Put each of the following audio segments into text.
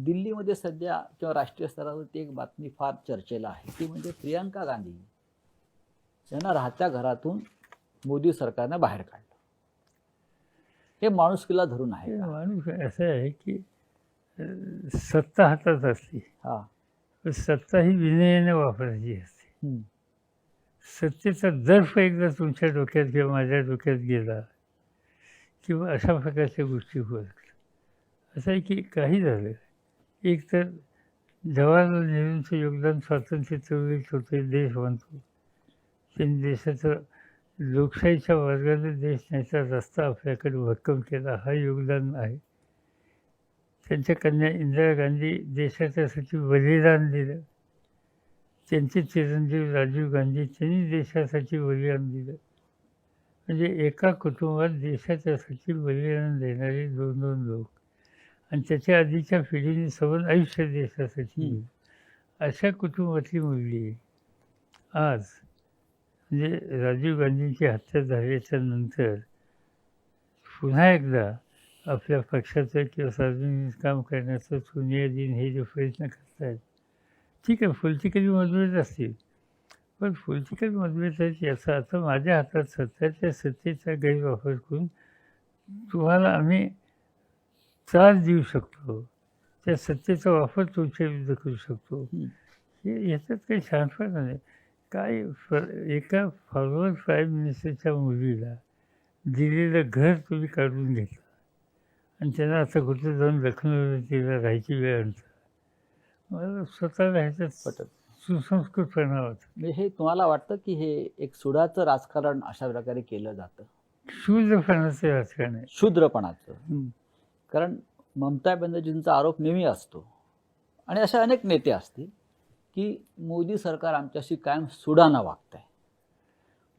दिल्लीमध्ये सध्या किंवा राष्ट्रीय स्तरावरती एक बातमी फार चर्चेला आहे, ती म्हणजे प्रियंका गांधी यांना राहत्या घरातून मोदी सरकारने बाहेर काढलं. हे माणुसकीला धरून आहे का? माणूस असं आहे की सत्ता हातात असली हा. तर सत्ता ही विनयाने वापरायची असते. हम्म. सत्तेचा दर्फ एकदा तुमच्या डोक्यात किंवा माझ्या डोक्यात गेला किंवा अशा प्रकारच्या गोष्टी होत असं आहे की काही झालं, एक तर जवाहरलाल नेहरूंचं योगदान स्वातंत्र्य चळवळीत होते, देश बांधतो. त्यांनी देशाचं लोकशाहीच्या वर्गाने देश न्यायचा रस्ता आपल्याकडे भक्कम केला, हा योगदान आहे. त्यांच्या कन्या इंदिरा गांधी देशाच्यासाठी बलिदान दिलं. त्यांचे चिरंजीव राजीव गांधी त्यांनी देशासाठी बलिदान दिलं. म्हणजे एका कुटुंबात देशाच्यासाठी बलिदान देणारे 2-2 लोक आणि त्याच्या आधीच्या पिढीने सबंध आयुष्य देशासाठी दिलं. अशा कुटुंबातली मुलगी आज म्हणजे राजीव गांधींची हत्या झाल्याच्या नंतर पुन्हा एकदा आपल्या पक्षाचं किंवा सार्वजनिक काम करण्याचं सोनिया दिन हे जे प्रयत्न करतायत, ठीक आहे, पॉलिटिकली मतभेद असतील, पण पॉलिटिकल मतभेद आहेत याचा आता माझ्या हातात सत्ता आहे, त्या सत्तेचा गैरवापर करून तुम्हाला आम्ही त्रास देऊ शकतो, त्या सत्तेचा वापर तुमच्या विरुद्ध करू शकतो. हे याच्यात काही शहाणपणा नाही. काय एका फॉरवर्ड प्राईम मिनिस्टरच्या मुलीला दिलेलं घर तुम्ही काढून घेतलं आणि त्यांना आता कुठं जाऊन लखनौला तिला राहायची वेळ आणता. मला स्वतःला ह्याच्यात सुसंस्कृतपणा होता. म्हणजे हे तुम्हाला वाटतं की हे एक सुडाचं राजकारण अशा प्रकारे केलं जातं? शूद्रपणाचं राजकारण आहे, शूद्रपणाचं. कारण ममता बॅनर्जींचा आरोप नेहमी असतो आणि असे अनेक नेते असतील की मोदी सरकार आमच्याशी कायम सुडानं वागत आहे.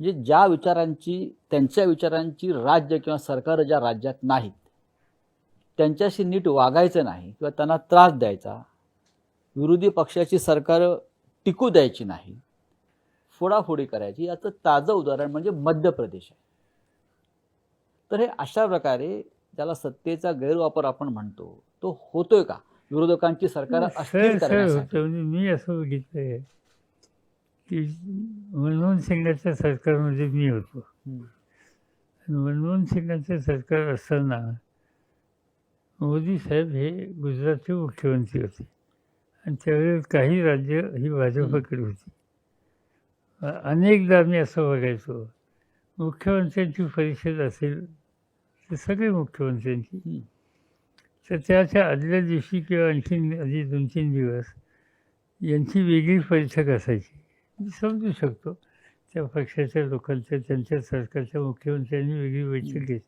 म्हणजे ज्या विचारांची, त्यांच्या विचारांची राज्य किंवा सरकार ज्या राज्यात नाहीत त्यांच्याशी नीट वागायचं नाही किंवा त्यांना त्रास द्यायचा, विरोधी पक्षाची सरकार टिकू द्यायची नाही, फोडाफोडी करायची. याचं ताजं उदाहरण म्हणजे मध्य प्रदेश आहे. तर हे अशा प्रकारे ज्याला सत्तेचा गैरवापर आपण म्हणतो तो होतोय का विरोधकांची सरकार अस्थिर करण्यासाठी? म्हणजे मी असं बघितलंय की मनमोहन सिंगाच्या सरकारमध्ये मी होतो. मनमोहन सिंगाचं सरकार असताना मोदी साहेब हे गुजरातचे मुख्यमंत्री होते आणि त्यावेळेस काही राज्य ही भाजपकडे होती. अनेकदा मी असं बघायचो, मुख्यमंत्र्यांची परिषद असेल तर सगळे मुख्यमंत्र्यांची, तर त्याच्या आदल्या दिवशी किंवा आणखीन आधी 2-3 दिवस यांची वेगळी बैठक असायची. मी समजू शकतो त्या पक्षाच्या लोकांच्या, त्यांच्या सरकारच्या मुख्यमंत्र्यांनी वेगळी बैठक घेतली,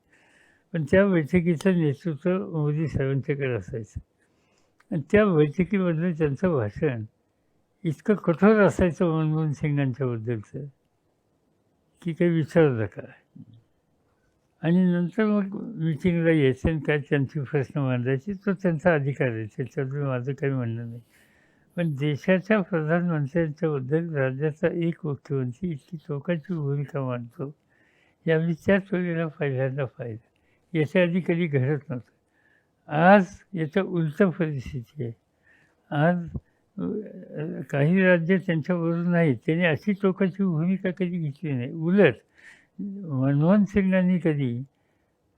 पण त्या बैठकीचं नेतृत्व मोदी साहेबांच्याकडे असायचं आणि त्या बैठकीमधलं त्यांचं भाषण इतकं कठोर असायचं मनमोहन सिंगांच्याबद्दलचं की काही विचारू नका. आणि नंतर मग मिटिंगला यायचं आणि काय त्यांची प्रश्न मांडायची, तो त्यांचा अधिकार आहे, त्याच्याबद्दल माझं काही म्हणणं नाही. पण देशाच्या प्रधानमंत्र्यांच्याबद्दल राज्याचा एक मुख्यमंत्री इतकी टोकाची भूमिका मांडतो हे आम्ही त्याच वेळेला पहिल्यांदा पाहिलं. याच्या आधी कधी घडत नव्हतं. आज याच्या उलट परिस्थिती आहे. आज काही राज्य त्यांच्याबरोबर नाहीत, त्यांनी अशी टोकाची भूमिका कधी घेतली नाही. उलट मनमोहन सिंगांनी कधी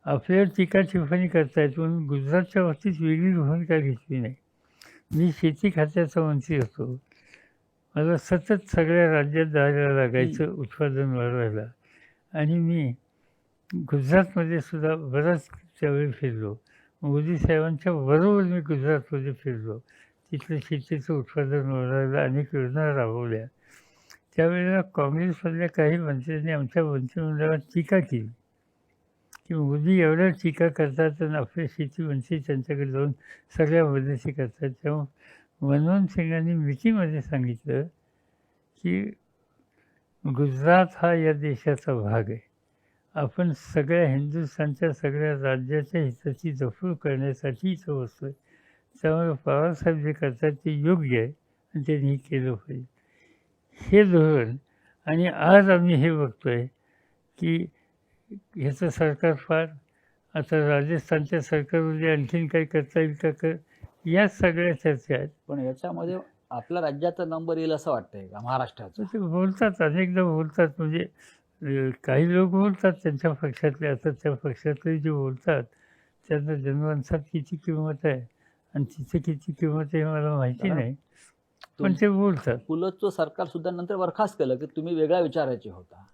आपल्यावर टीका टिप्पणी करतायत म्हणून गुजरातच्या बाबतीत वेगळी भूमिका घेतली नाही. मी शेती खात्याचा मंत्री होतो, मला सतत सगळ्या राज्यात जायला लागायचं उत्पादन वाढवायला आणि मी गुजरातमध्ये सुद्धा बराच त्यावेळी फिरलो. मोदी साहेबांच्या बरोबर मी गुजरातमध्ये फिरलो, तिथलं शेतीचं उत्पादन वाढवायला अनेक योजना राबवल्या. त्यावेळेला काँग्रेसमधल्या काही मंत्र्यांनी आमच्या मंत्रिमंडळात टीका केली की मोदी एवढ्या टीका करतात आणि आपले शेतीमंत्री त्यांच्याकडे जाऊन सगळ्या मदती करतात. तेव्हा मनमोहन सिंगांनी मिटिंगमध्ये सांगितलं की गुजरात हा या देशाचा भाग आहे, आपण सगळ्या हिंदुस्थानच्या सगळ्या राज्याच्या हिताची जपणूक करण्यासाठी इथं बसतो आहे, त्यामुळे पवारसाहेब जे करतात ते योग्य आहे आणि त्यांनी केलं पाहिजे. हे धोरण. आणि आज आम्ही हे बघतो आहे की ह्याचं सरकार फार आता राजस्थानच्या सरकारमध्ये आणखीन काही करता येईल का या सगळ्या चर्चा आहेत. पण याच्यामध्ये आपल्या राज्याचा नंबर येईल असं वाटतंय का, महाराष्ट्राचा? तर ते बोलतात, अनेकदा बोलतात. म्हणजे काही लोक बोलतात त्यांच्या पक्षातले, आता त्या पक्षातले जे बोलतात त्यांना जनमानसात किती किंमत आहे आणि तिथे किती किंमत आहे मला माहिती कारण नाही, पण ते बोलतात. पुलतचं सरकार सुद्धा नंतर बरखास्त केलं की तुम्ही वेगळ्या विचाराचे होता.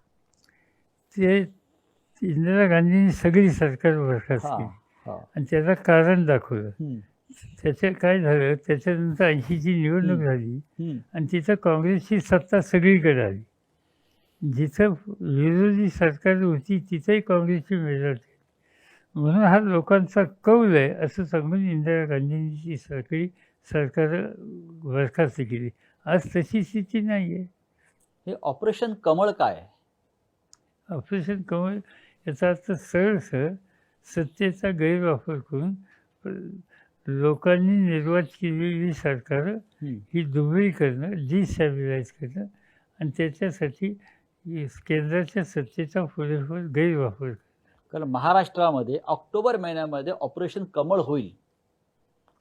ते इंदिरा गांधींनी सगळी सरकार बरखास्त हा केली हा आणि त्याचं कारण दाखवलं. हम्म, त्याचं काय झालं, त्याच्यानंतर 80ची निवडणूक झाली हम्म. आणि तिथं काँग्रेसची सत्ता सगळीकडे आली. जिथं विरोधी सरकार होती तिथंही काँग्रेसची मेजॉरिटी. म्हणून हा लोकांचा कौल आहे असं सांगून इंदिरा गांधींनी ती सगळी सरकार बरखास्त केली. आज तशी स्थिती नाही आहे. हे ऑपरेशन कमळ काय आहे? ऑपरेशन कमळ याचा अर्थ सरळ सत्तेचा गैरवापर करून लोकांनी निर्वात केलेली सरकारं ही दुबळी करणं, डिस्टॅबिलाईज करणं आणि त्याच्यासाठी केंद्राच्या सत्तेचा पुरेपूर गैरवापर करणं. कारण महाराष्ट्रामध्ये ऑक्टोबर महिन्यामध्ये ऑपरेशन कमळ होईल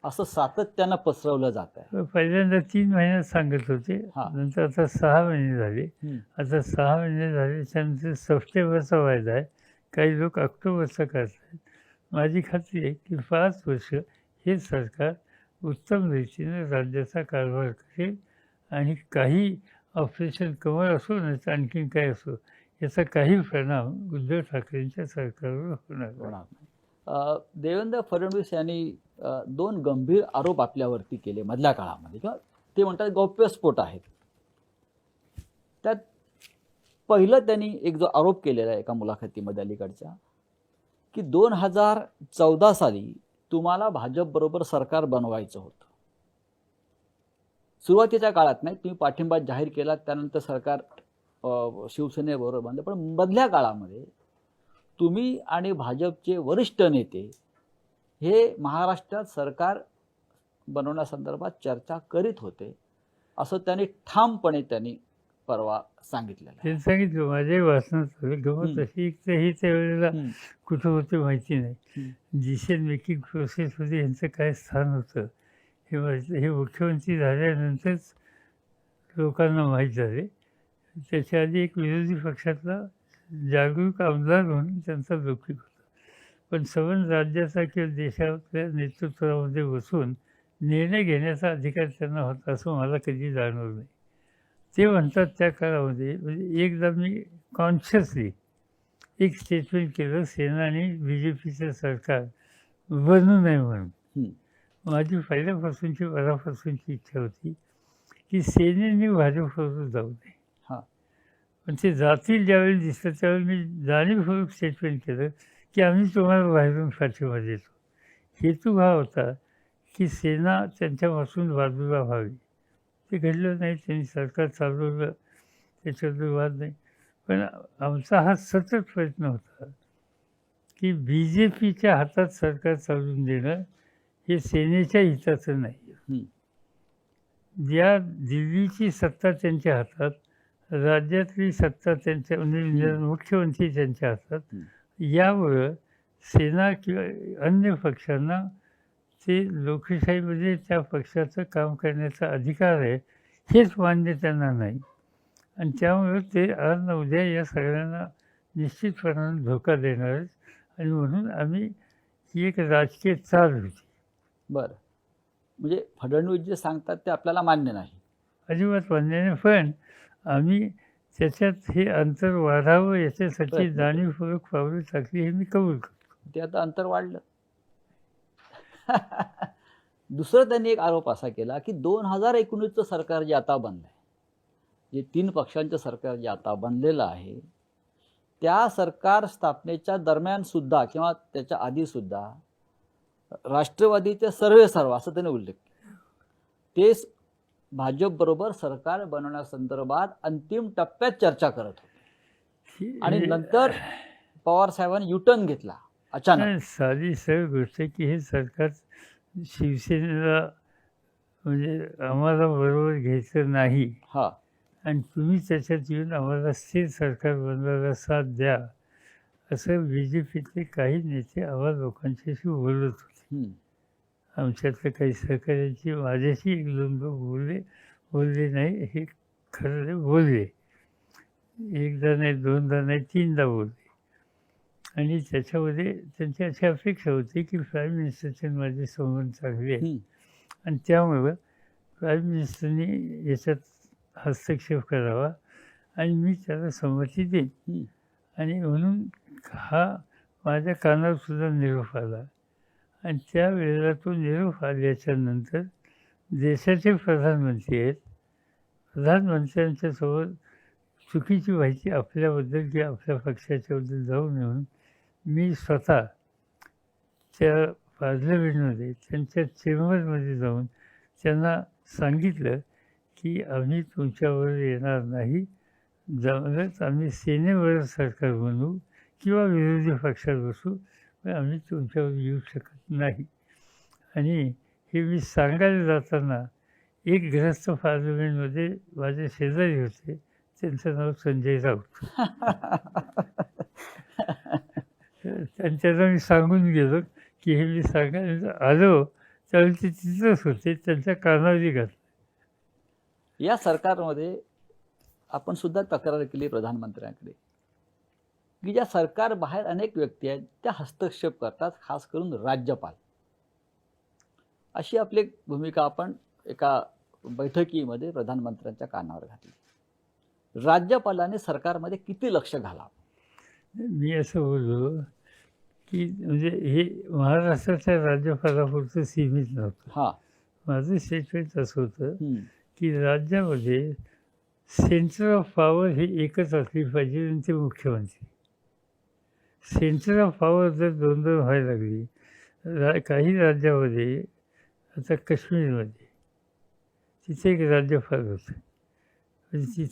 असं सातत्यानं पसरवलं जात आहे. पहिल्यांदा 3 महिन्यात सांगत होते, हा. नंतर आता 6 महिने झाले. हम्म. आता 6 महिने झाले, त्यानंतर सप्टेंबरचा वायदा आहे. काही लोक ऑक्टोबरचा करतात. माझी खात्री आहे की 5 वर्ष हे सरकार उत्तम रीतीने राज्याचा कारभार करेल आणि काही ऑपरेशन कमळ असो नाही तर आणखीन काय असो याचा काही परिणाम उद्धव ठाकरेंच्या सरकारवर होणार नाही. होणार नाही. देवेंद्र फडणवीस यांनी 2 गंभीर आरोप आपल्यावरती केले मधल्या काळामध्ये, किंवा ते म्हणतात गौप्यस्फोट आहेत. त्यात पहिलं त्यांनी एक जो आरोप केलेला आहे एका मुलाखतीमध्ये अलीकडच्या, की 2014 साली तुम्हाला भाजपबरोबर सरकार बनवायचं होतं. सुरुवातीच्या काळात नाही, तुम्ही पाठिंबा जाहीर केला, त्यानंतर सरकार शिवसेनेबरोबर बांधलं. पण मधल्या काळामध्ये तुम्ही आणि भाजपचे वरिष्ठ नेते हे महाराष्ट्रात सरकार बनवण्यासंदर्भात चर्चा करीत होते असं त्यांनी ठामपणे परवा सांगितलेलं आहे. त्यांनी सांगितलं, माझ्याही वाचनात आलं. गमत अशी एक तर हे त्यावेळेला कुठं होते माहिती नाही. डिसिजन मेकिंग प्रोसेसमध्ये यांचं काय स्थान होतं हे मुख्यमंत्री झाल्यानंतरच लोकांना माहीत झाले. त्याच्या आधी एक विरोधी पक्षातला जागरूक आमदार म्हणून त्यांचा लौकिक होता. पण सबंध राज्याचा किंवा देशातल्या नेतृत्वामध्ये बसून निर्णय घेण्याचा अधिकार त्यांना होता असं मला कधी जाणवलं नाही. ते म्हणतात त्या काळामध्ये, म्हणजे एकदा मी कॉन्शियसली एक स्टेटमेंट केलं, सेना आणि BJPचं सरकार बनू नये म्हणून. माझी पहिल्यापासूनची मनापासूनची इच्छा होती की सेनेने भाजपबरोबर जाऊ नये. पण ते जातील ज्यावेळी दिसलं त्यावेळी मी जाणीवपूर्वक स्टेटमेंट केलं की आम्ही तुम्हाला बाहेरून पाठिंबा देतो. हेतू हा होता की सेना त्यांच्यापासून बाजूला व्हावी. ते घडलं नाही, त्यांनी सरकार चालवलं, त्याच्याबद्दल वाद नाही. पण आमचा हा सतत प्रयत्न होता की BJPच्या हातात सरकार चालवून देणं हे सेनेच्या हिताचं नाही. ज्या दिल्लीची सत्ता त्यांच्या हातात, राज्यातली सत्ता त्यांच्या म्हणजे मुख्यमंत्री त्यांच्या हातात, यामुळं सेना किंवा अन्य पक्षांना ते लोकशाहीमध्ये त्या पक्षाचं काम करण्याचा अधिकार आहे हेच मान्य त्यांना नाही. आणि त्यामुळं ते आज न उद्या या सगळ्यांना निश्चितपणाने धोका देणारच. आणि म्हणून आम्ही ही एक राजकीय चाल होती. बरं, म्हणजे फडणवीस जे सांगतात ते आपल्याला मान्य नाही? अजिबात मान्य नाही. पण आम्ही त्याच्यात हे अंतर वाढावं याच्यासाठी जाणीवपूर्वक पावलं टाकली हे मी कबूल करतो. ते आता अंतर वाढलं. दुसरं त्यांनी एक आरोप असा केला की 2019चं सरकार जे आता बनलं आहे, जे 3 पक्षांचं सरकार जे आता बनलेलं आहे, त्या सरकार स्थापनेच्या दरम्यान सुद्धा किंवा त्याच्या आधी सुद्धा राष्ट्रवादीचे सर्वेसर्वा असं त्याने उल्लेख केला, ते भाजपबरोबर सरकार बनवण्यासंदर्भात अंतिम टप्प्यात चर्चा करत होते. आणि नंतर पवार साहेबांनी युटर्न घेतला अचानक. साधी सरळ गोष्ट आहे की हे सरकार शिवसेनेला म्हणजे आम्हाला बरोबर घ्यायचं नाही आणि तुम्ही त्याच्यात येऊन आम्हाला स्थिर सरकार बनवायला साथ द्या असं BJPतले काही नेते आम्हा लोकांच्याशी बोलत होते. आमच्यातल्या काही सहकाऱ्यांची माझ्याशी 1-2 लोक बोलले नाही, हे खरं नाही, बोलले. एकदा नाही, दोनदा नाही, 3दा बोलले. आणि त्याच्यामध्ये त्यांची अशी अपेक्षा होती की प्राईम मिनिस्टरचे आणि माझे संबंध चांगले आहेत हं, आणि त्यामुळं प्राईम मिनिस्टरनी याच्यात हस्तक्षेप करावा आणि मी त्याला संमती देईन. हं, आणि म्हणून हा माझ्या कानावर सुद्धा निरोप आला आणि त्यावेळेला तो निरोप आल्याच्यानंतर देशाचे प्रधानमंत्री आहेत. प्रधानमंत्र्यांच्यासोबत चुकीची माहिती आपल्याबद्दल किंवा आपल्या पक्षाच्याबद्दल जाऊ नये म्हणून मी स्वतः त्या पार्लमेंटमध्ये त्यांच्या चेंबरमध्ये जाऊन त्यांना सांगितलं की आम्ही तुमच्याबरोबर येणार नाही. जमलंच आम्ही सेनेवर सरकार बनवू किंवा विरोधी पक्षात बसू, पण आम्ही तुमच्यावर येऊ शकत नाही. आणि हे मी सांगायला जाताना एक ग्रस्त पार्लमेंटमध्ये माझे शेजारी होते, त्यांचं नाव संजय राऊत. तर त्यांच्याला मी सांगून गेलो की हे मी सांगायला आलो, त्यावेळी ते तिथंच होते, त्यांच्या कानावरी घातलं. या सरकारमध्ये आपण सुद्धा तक्रार केली प्रधानमंत्र्यांकडे की ज्या सरकार बाहेर अनेक व्यक्ती आहेत त्या हस्तक्षेप करतात, खास करून राज्यपाल. अशी आपली भूमिका आपण एका बैठकीमध्ये प्रधानमंत्र्यांच्या कानावर घातली. राज्यपालाने सरकारमध्ये किती लक्ष घालावं? मी असं बोललो की म्हणजे हे महाराष्ट्राच्या राज्यपालापुरतं सीमित नव्हतं. हां. माझं स्टेटमेंट असं होतं हं, की राज्यामध्ये सेंटर ऑफ पॉवर ही एकच असली पाहिजे आणि ते मुख्यमंत्री. सेंटर ऑफ पॉवर जर 2-2 व्हायला लागली, काही राज्यामध्ये, आता काश्मीरमध्ये तिथे एक राज्यपाल होतं. म्हणजे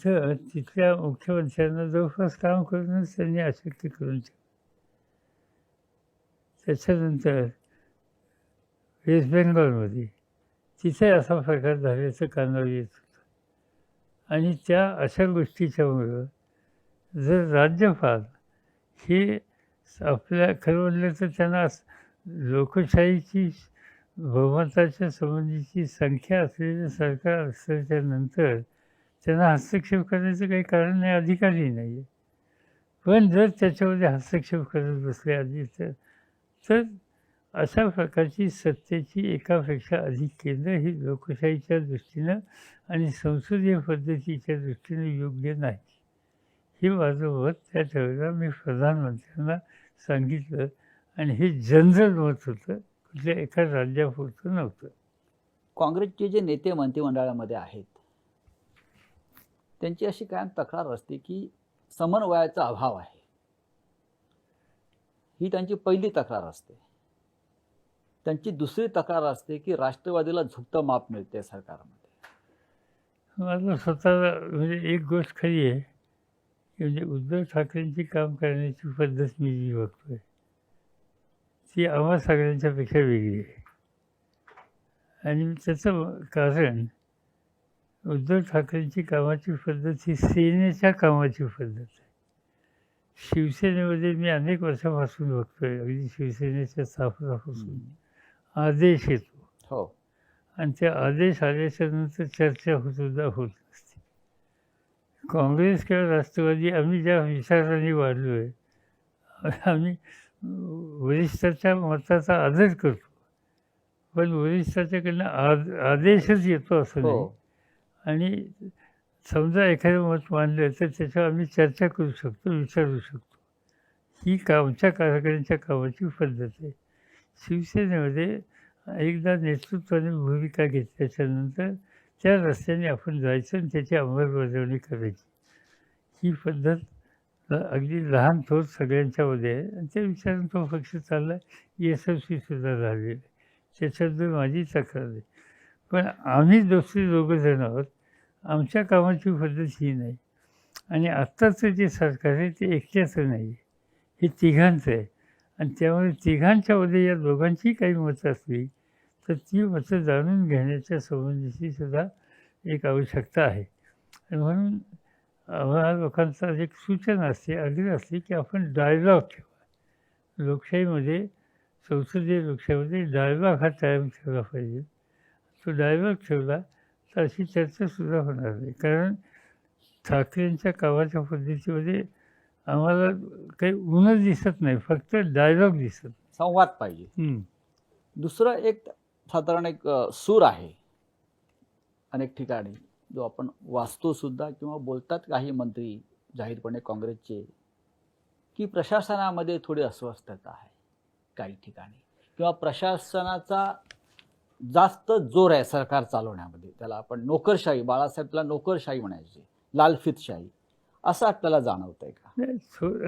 तिथल्या मुख्यमंत्र्यांना जवळपास काम करूनच त्यांनी अशक्य करून ठेवलं. त्याच्यानंतर वेस्ट बेंगॉलमध्ये तिथे असा प्रकार झाल्याचं कानावर येत होतं. आणि त्या अशा गोष्टीच्यामुळं जर राज्यपाल हे आपल्या खरं म्हणलं तर त्यांना लोकशाहीची बहुमताच्या संबंधीची संख्या असलेलं सरकार असल्याच्या नंतर त्यांना हस्तक्षेप करण्याचं काही कारण नाही, अधिकारही नाही आहे. पण जर त्याच्यामध्ये हस्तक्षेप करत बसले आधी तर अशा प्रकारची सत्तेची एकापेक्षा अधिक केंद्र ही लोकशाहीच्या दृष्टीनं आणि संसदीय पद्धतीच्या दृष्टीनं योग्य नाही. हे माझं मत त्या वेळेला मी प्रधानमंत्र्यांना सांगितलं आणि हे जनरल मत होतं, कुठल्या एका राज्यापुरतं नव्हतं. काँग्रेसचे जे नेते मंत्रिमंडळामध्ये आहेत त्यांची अशी कायम तक्रार असते की समन्वयाचा अभाव आहे. ही त्यांची पहिली तक्रार असते. त्यांची दुसरी तक्रार असते की राष्ट्रवादीला झुकतं माप मिळते सरकारमध्ये. माझं स्वतःला म्हणजे एक गोष्ट खरी आहे की म्हणजे उद्धव ठाकरेंची काम करण्याची पद्धत मी जी बघतोय ती आम्हा सगळ्यांच्यापेक्षा वेगळी आहे. आणि त्याचं कारण उद्धव ठाकरेंची कामाची पद्धत ही सेनेच्या कामाची पद्धत आहे. शिवसेनेमध्ये मी अनेक वर्षापासून बघतोय, अगदी शिवसेनेच्या स्थापनापासून आदेश येतो. हो. आणि ते आदेश आल्याच्या नंतर चर्चा सुद्धा होत नसते. काँग्रेस किंवा राष्ट्रवादी आम्ही ज्या विचारांनी वाढलो आहे, आम्ही वरिष्ठाच्या मताचा आदर करतो, पण वरिष्ठाच्याकडनं आदेशच येतो असं नाही. हो. आणि समजा एखादं मत मानलं तर त्याच्यावर आम्ही चर्चा करू शकतो, विचारू शकतो. ही आमच्या कार्यकर्त्यांच्या कामाची पद्धत आहे. शिवसेनेमध्ये एकदा नेतृत्वाने भूमिका घेतल्याच्यानंतर त्या रस्त्याने आपण जायचं आणि त्याची अंमलबजावणी करायची. ही पद्धत अगदी लहान थोर सगळ्यांच्यामध्ये आहे आणि त्या विचाराने तो पक्ष चालला, यशस्वीसुद्धा झालेला आहे. त्याच्याबद्दल माझी तक्रार आहे. पण आम्ही दोघं जण आहोत, आमच्या कामाची पद्धत ही नाही. आणि आत्ताचं जे सरकार आहे ते एकट्याचं नाही आहे, हे तिघांचं आहे. आणि त्यामुळे तिघांच्यामध्ये या दोघांची काही मतं असली तर ती मतं जाणून घेण्याच्या संबंधीची सुद्धा एक आवश्यकता आहे. आणि म्हणून आम्हाला लोकांचा एक सूचना असते, आग्रह असते की आपण डायलॉग ठेवा. लोकशाहीमध्ये संसदीय लोकशाहीमध्ये डाळभाग हा कायम ठेवला पाहिजे. तो डाळभाग ठेवला तर अशी चर्चासुद्धा होणार नाही. कारण ठाकरेंच्या कामाच्या पद्धतीमध्ये आम्हाला काही ऊनच दिसत नाही, फक्त डायलॉग दिसत. संवाद पाहिजे. हं. दुसरं एक साधारण एक सूर आहे अनेक ठिकाणी, जो आपण वाचतो सुद्धा किंवा बोलतात काही मंत्री जाहीरपणे काँग्रेसचे, की प्रशासनामध्ये थोडी अस्वस्थता आहे काही ठिकाणी, किंवा प्रशासनाचा जास्त जोर आहे सरकार चालवण्यामध्ये. त्याला आपण नोकरशाही, बाळासाहेबला नोकरशाही म्हणायची, लालफितशाही, असं आपल्याला जाणवतंय का? नाही,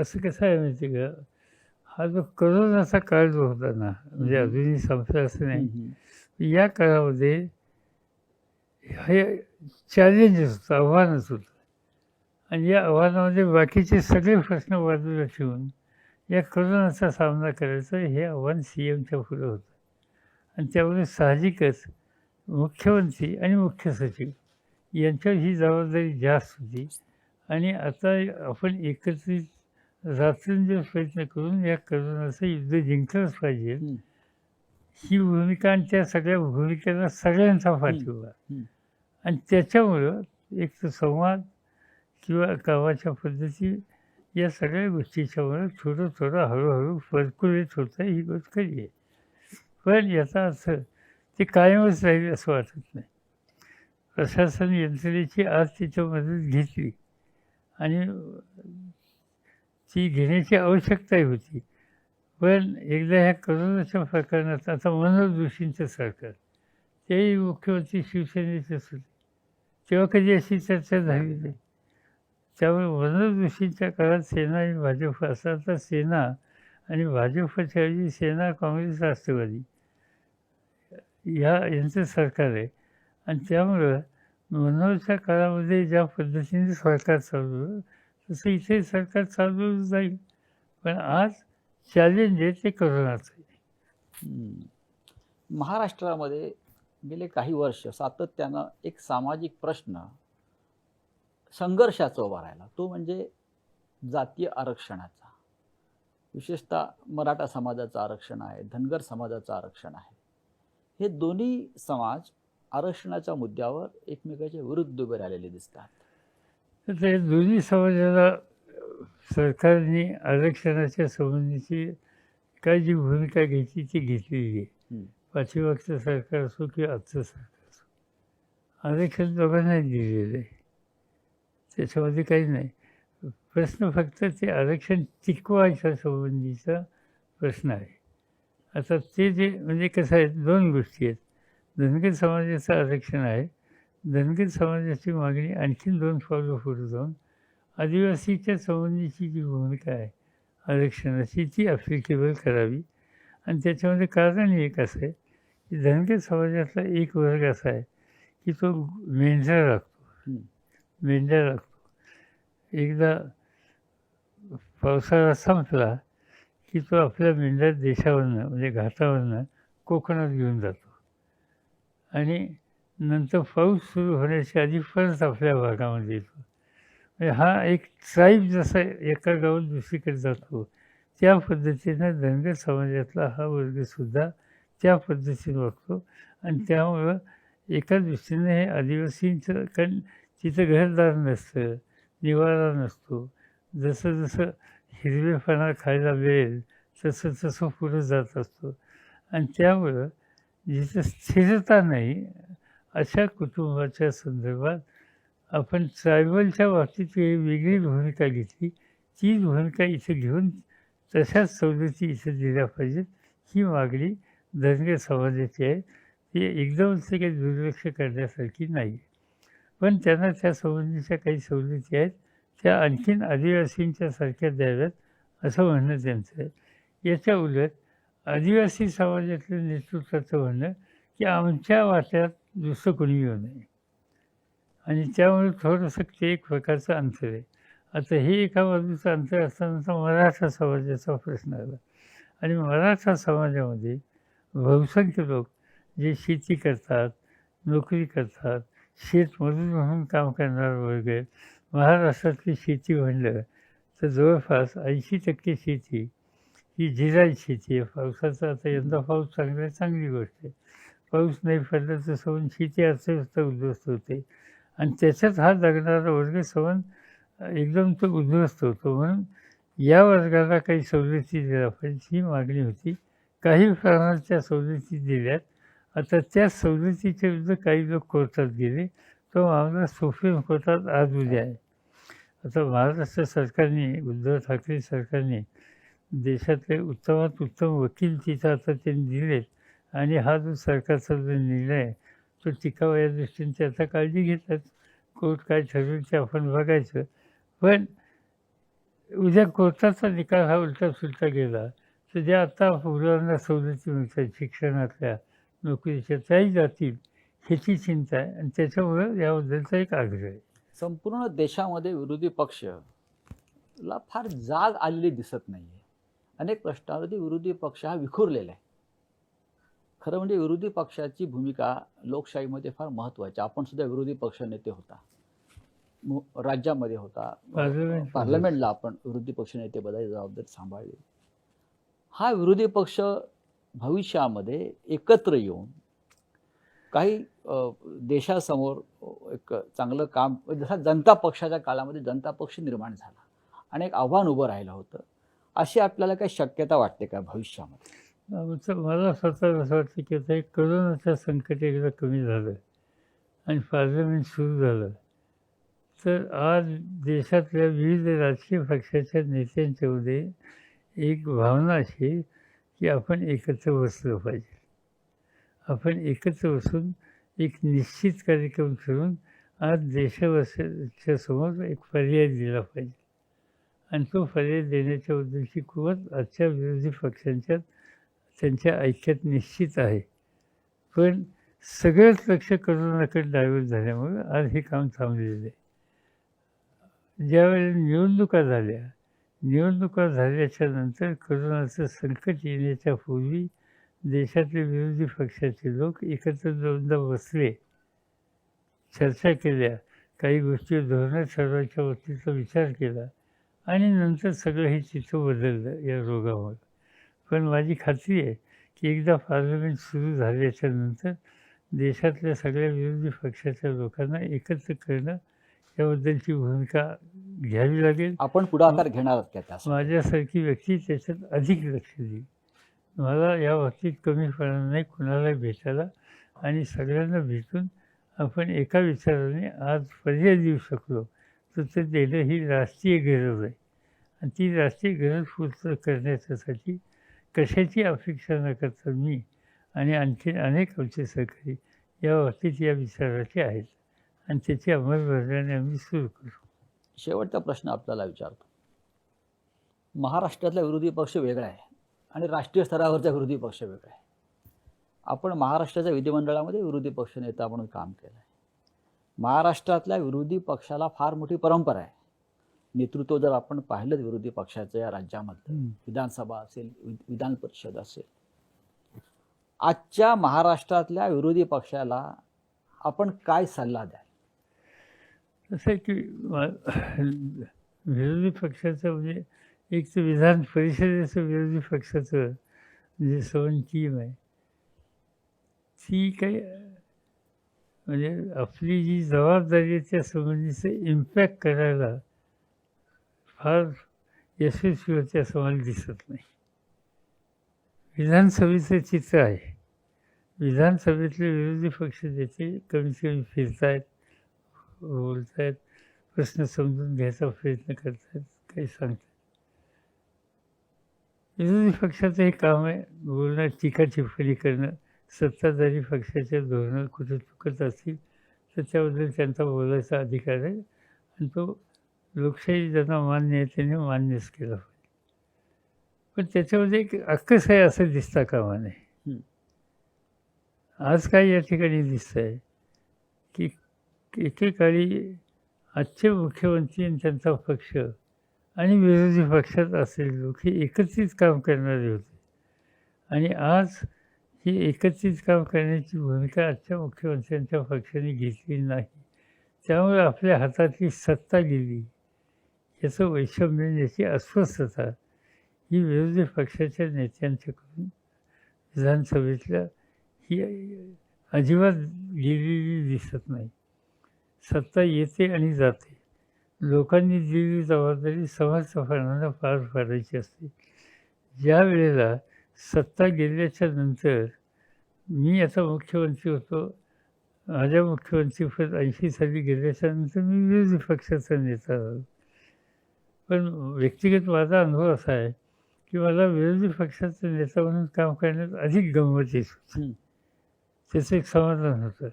असं कसं आहे माहिती आहे का, हा जो करोनाचा काळ जो होता ना, म्हणजे अजूनही संपला असं नाही, या काळामध्ये हे चॅलेंजेस होतं, आव्हानच होतं. आणि या आव्हानामध्ये बाकीचे सगळे प्रश्न बाजूला ठेवून या करोनाचा सामना करायचा हे आव्हान CMच्या पुढं होतं. आणि त्यामुळे साहजिकच मुख्यमंत्री आणि मुख्य सचिव यांच्यावर ही जबाबदारी जास्त होती. आणि आता आपण एकत्रित रात्रंदिवस प्रयत्न करून या करोनाचं युद्ध जिंकलंच पाहिजे, ही भूमिका आणि त्या सगळ्या भूमिकेला सगळ्यांचा पाठिंबा. आणि त्याच्यामुळं एक तर संवाद किंवा कामाच्या पद्धती या सगळ्या गोष्टीच्यामुळं थोडं थोडं हळूहळू पर्क्युलेट होतं, ही गोष्ट खरी आहे. पण याचा अर्थ ते कायमच राहील असं वाटत नाही. प्रशासन यंत्रणेची आज तिच्या मदत घेतली आणि ती घेण्याची आवश्यकताही होती. पण एकदा ह्या करोनाच्या प्रकरणात आता मनोहर जोशींचं सरकार, तेही मुख्यमंत्री शिवसेनेचेच होते, तेव्हा कधी अशी चर्चा झाली नाही. त्यामुळे मनोहर जोशींच्या काळात सेना आणि भाजप असं, आता सेना आणि भाजपच्या ऐवजी सेना, काँग्रेस, राष्ट्रवादी यांचं सरकार आहे. आणि त्यामुळं मनोहरच्या काळामध्ये ज्या पद्धतीने सरकार चालवलं तसं इथे सरकार चालवलं जाईल. पण आज चॅलेंज आहे ते करोनाचं आहे. महाराष्ट्रामध्ये गेले काही वर्ष सातत्यानं एक सामाजिक प्रश्न संघर्षाचा उभा राहिला, तो म्हणजे जातीय आरक्षणाचा. विशेषतः मराठा समाजाचं आरक्षण आहे, धनगर समाजाचं आरक्षण आहे. हे दोन्ही समाज आरक्षणाच्या मुद्द्यावर एकमेकाच्या विरुद्ध उभे राहिलेले दिसतात. तर ते दोन्ही समाजाला सरकारने आरक्षणाच्या संबंधीची काय जी भूमिका घेतली ती घेतलेली आहे. पाठीमागचं सरकार असो किंवा आजचं सरकार असो, आरक्षण दोघांना दिलेलं आहे, त्याच्यामध्ये काही नाही. प्रश्न फक्त ते आरक्षण टिकवायच्या संबंधीचा प्रश्न आहे. आता ते जे म्हणजे कसं आहे, दोन गोष्टी आहेत. धनगर समाजाचं आरक्षण आहे, धनगर समाजाची मागणी आणखीन 2 पावलं पुढे जाऊन आदिवासीच्या संबंधीची जी भूमिका आहे आरक्षणाची, ती ॲप्लिकेबल करावी. आणि त्याच्यामध्ये कारण एक असं आहे की धनगर समाजातला एक वर्ग असा आहे की तो मेंढरा राखतो. एकदा पावसाळा संपला की तो आपल्या मेंढ्या देशावरनं म्हणजे घाटावरनं कोकणात घेऊन जातो आणि नंतर पाऊस सुरू होण्याच्या आधी परत आपल्या भागामध्ये येतो. म्हणजे हा एक ट्राईब जसा एका गावात दुसरीकडे जातो, त्या पद्धतीनं धनगर समाजातला हा वर्गसुद्धा त्या पद्धतीने वागतो. आणि त्यामुळं एका दृष्टीनं हे आदिवासींचं, कारण तिथं घरदार नसतं, निवारा नसतो, जसं जसं हिरवेपणा खायला मिळेल तसं तसं पुढं जात असतो. आणि त्यामुळं जिथं स्थिरता नाही अशा कुटुंबाच्या संदर्भात आपण ट्रायबलच्या बाबतीत वेगळी भूमिका घेतली, ती भूमिका इथं घेऊन तशाच सवलती इथं दिल्या पाहिजेत, ही मागणी धनगर समाजाची आहे. ती एकदम काही दुर्लक्ष करण्यासारखी नाही. पण त्यांना त्या संबंधीच्या काही सवलती आहेत, त्या आणखीन आदिवासींच्या सारख्या द्याव्यात असं म्हणणं त्यांचं आहे. याच्या उलट आदिवासी समाजातल्या नेतृत्वाचं म्हणणं की आमच्या वाट्यात दुसरं कोणी येऊ नये. आणि त्यामुळे थोडंसं ते एक प्रकारचं अंतर आहे. आता हे एका बाजूचं अंतर असताना मराठा समाजाचा प्रश्न आला. आणि मराठा समाजामध्ये बहुसंख्य लोक जे शेती करतात, नोकरी करतात, शेतमजूर म्हणून काम करणारा वर्ग आहे. महाराष्ट्रातली शेती म्हणलं तर जवळपास 80% शेती ही झिराई शेती आहे. पावसाचा आता यंदा पाऊस चांगला आहे, चांगली गोष्ट आहे. पाऊस नाही पडला तर सवन शेती अर्थव्यवस्था उद्ध्वस्त होते आणि त्याच्यात हा जगणारा वर्ग सवन एकदम तो उद्ध्वस्त होतो. म्हणून या वर्गाला काही सवलती दिल्या पाहिजे ही मागणी होती. काही प्रमाणाच्या सवलती दिल्यात. आता त्या सवलतीच्या विरुद्ध काही लोक कोर्टात गेले. तो मामला सुप्रीम कोर्टात आज उद्या आहे. आता महाराष्ट्र सरकारने, उद्धव ठाकरे सरकारने देशातले उत्तमात उत्तम वकील तिथं आता त्यांनी दिलेत आणि हा जो सरकारचा जो निर्णय आहे तो टिकावा या दृष्टीने ते आता काळजी घेतात. कोर्ट काय ठरवेल ते आपण बघायचं. पण उद्या कोर्टाचा निकाल हा उलटा-सुलटा गेला तर ज्या आता मुलांना सवलती मिळतात शिक्षणातल्या, नोकरीच्या, त्याही जातील ह्याची चिंता आहे आणि त्याच्यामुळं याबद्दलचा एक आग्रह आहे. संपूर्ण देशामध्ये विरोधी पक्ष ला फार जाग आलेली दिसत नाहीये. अनेक प्रश्नावरती विरोधी पक्ष हा विखुरलेला आहे. खरं म्हणजे विरोधी पक्षाची भूमिका लोकशाहीमध्ये फार महत्त्वाची. आपण सुद्धा विरोधी पक्ष नेते होता, राज्यामध्ये होता, पार्लमेंटला आपण विरोधी पक्ष नेते बदाची जबाबदारी सांभाळली. हा विरोधी पक्ष भविष्यामध्ये एकत्र येऊन काही देशासमोर एक चांगलं काम, जसा जनता पक्षाच्या काळामध्ये जनता पक्ष निर्माण झाला आणि एक आव्हान उभं राहिलं होतं, अशी आपल्याला काही शक्यता वाटते का भविष्यामध्ये? मला स्वतःला असं वाटतं की आता एक कोरोनाचं संकट एकदा कमी झालं आणि पार्लमेंट सुरू झालं तर आज देशातल्या विविध राजकीय पक्षाच्या नेत्यांच्यामध्ये एक भावना अशी की आपण एकत्र बसलं पाहिजे. आपण एकत्र बसून एक निश्चित कार्यक्रम करून आज देशवासियांच्या समोर एक पर्याय दिला पाहिजे आणि तो पर्याय देण्याच्या उद्देशी कुवत आजच्या विरोधी पक्षांच्यात त्यांच्या ऐक्यात निश्चित आहे. पण सगळंच लक्ष कोरोनाकडे डायव्हर्ट झाल्यामुळं आज हे काम थांबलेलं आहे. ज्यावेळेला निवडणुका झाल्याच्या नंतर कोरोनाचं संकट येण्याच्या पूर्वी देशातले विरोधी पक्षाचे लोक एकत्र दोनदा बसले, चर्चा केल्या, काही गोष्टी धोरणं ठरवायच्या बाबतीचा विचार केला आणि नंतर सगळं हे चित्र बदललं या रोगामुळे. पण माझी खात्री आहे की एकदा पार्लमेंट सुरू झाल्याच्या नंतर देशातल्या सगळ्या विरोधी पक्षाच्या लोकांना एकत्र करणं याबद्दलची भूमिका घ्यावी लागेल. आपण पुढाकार घेणार आहात का त्यासाठी? माझ्यासारखी व्यक्ती त्याच्यात अधिक लक्ष देईल. मला या बाबतीत कमीपणा नाही कुणाला भेटायला आणि सगळ्यांना भेटून आपण एका विचाराने आज पर्याय देऊ शकलो तर ते देणं ही राष्ट्रीय गरज आहे आणि ती राष्ट्रीय गरज पूर्ण करण्यासाठी कशाची अपेक्षा न करता मी आणि आणखी अनेक आमचे सहकारी या बाबतीत या विचाराचे आहेत आणि त्याची अंमलबजावणी आम्ही सुरू करू. शेवटचा प्रश्न आपल्याला विचारतो. महाराष्ट्रातला विरोधी पक्ष वेगळा आहे आणि राष्ट्रीय स्तरावरचा विरोधी पक्ष वेगळा आहे. आपण महाराष्ट्राच्या विधिमंडळामध्ये विरोधी पक्ष नेता म्हणून काम केलं आहे. महाराष्ट्रातल्या विरोधी पक्षाला फार मोठी परंपरा आहे. नेतृत्व जर आपण पाहिलं विरोधी पक्षाचं या राज्यामध्ये, विधानसभा असेल, विधान परिषद असेल, आजच्या महाराष्ट्रातल्या विरोधी पक्षाला आपण काय सल्ला द्याल? असं की विरोधी पक्षाचं म्हणजे एक तर विधान परिषदेचं विरोधी पक्षाचं जे सवन टीम आहे ती काही म्हणजे आपली जी जबाबदारी आहे त्या संबंधीचं इम्पॅक्ट करायला फार यशस्वी होते असं मला दिसत नाही. विधानसभेचं चित्र आहे. विधानसभेतले विरोधी पक्ष नेते कमीत कमी फिरतायत, बोलतायत, प्रश्न समजून घ्यायचा प्रयत्न करतायत, काही सांगतात. विरोधी पक्षाचं हे काम आहे बोलणं, टीका टिप्पणी करणं. सत्ताधारी पक्षाच्या धोरणं कुठे चुकत असतील तर त्याबद्दल त्यांचा बोलायचा अधिकार आहे आणि तो लोकशाही ज्यांना मान्य आहे त्यांनी मान्यच केला पाहिजे. पण त्याच्यामध्ये एक अक्कस आहे असं दिसता कामा नये. आज काय या ठिकाणी दिसतं आहे की एकेकाळी आजचे मुख्यमंत्री आणि त्यांचा पक्ष आणि विरोधी पक्षात असलेले लोक हे एकत्रित काम करणारे होते आणि आज ही एकत्रित काम करण्याची भूमिका आजच्या मुख्यमंत्र्यांच्या पक्षाने घेतली नाही. त्यामुळे आपल्या हातातली सत्ता गेली, याचं वैषम्य, याची अस्वस्थता ही विरोधी पक्षाच्या नेत्यांच्याकडून विधानसभेतल्या ही अजिबात गेलेली दिसत नाही. सत्ता येते आणि जाते. लोकांनी दिलेली जबाबदारी समर्थपणानं पार पाडायची असते. ज्या वेळेला सत्ता गेल्याच्या नंतर मी आता मुख्यमंत्री होतो, माझ्या मुख्यमंत्रीपद 80 साली गेल्याच्या नंतर मी विरोधी पक्षाचा नेता झालो. पण व्यक्तिगत माझा अनुभव असा आहे की मला विरोधी पक्षाचा नेता म्हणून काम करण्यात अधिक गंमत येत होती. त्याचं एक समाधान होतं.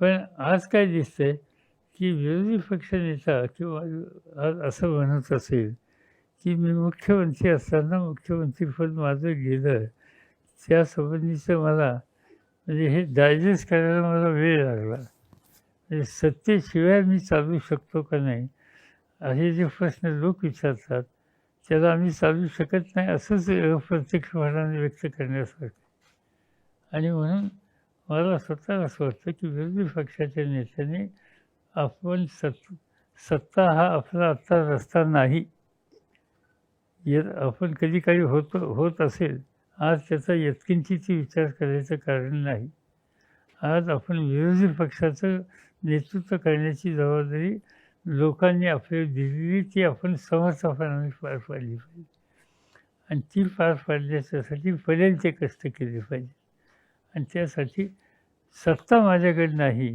पण आज काय दिसतंय की विरोधी पक्ष नेता किंवा आज असं म्हणत असेल की मी मुख्यमंत्री असताना मुख्यमंत्रीपद माझं गेलं, त्यासंबंधीचं मला म्हणजे हे डायजेस्ट करायला मला वेळ लागला. म्हणजे सत्तेशिवाय मी चालू शकतो का नाही, असे जे प्रश्न लोक विचारतात त्याला आम्ही चालू शकत नाही असंच अप्रत्यक्षपणाने व्यक्त करण्यासारखं. आणि म्हणून मला स्वतःला असं वाटतं की विरोधी पक्षाच्या नेत्याने आपण सत्ता हा आपला आत्ता रस्ता नाही. आपण कधी काही होत असेल, आज त्याचा यत्किंचित विचार करायचं कारण नाही. आज आपण विरोधी पक्षाचं नेतृत्व करण्याची जबाबदारी लोकांनी आपल्याला दिलेली ती आपण समर्थपणाने पार पाडली पाहिजे. आणि ती पार पाडण्याच्यासाठी पर्यंत कष्ट केले पाहिजे. आणि त्यासाठी सत्ता माझ्याकडे नाही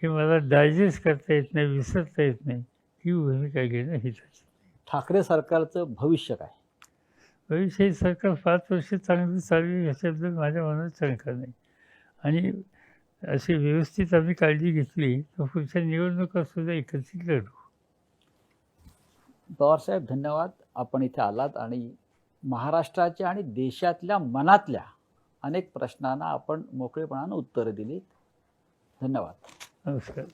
हे मला डायजेस्ट करता येत नाही, विसरता येत नाही, ही भूमिका घेणं हिताची. ठाकरे सरकारचं भविष्य काय? भविष्य हे सरकार 5 वर्ष चांगलं चालू ह्याच्याबद्दल माझ्या मनात शंका नाही. आणि अशी व्यवस्थित आम्ही काळजी घेतली तर पुढच्या निवडणुकासुद्धा एकत्रित लढू. पवारसाहेब, धन्यवाद. आपण इथे आलात आणि महाराष्ट्राच्या आणि देशातल्या मनातल्या अनेक प्रश्नांना आपण मोकळेपणानं उत्तरं दिलीत. धन्यवाद. नमस्कार.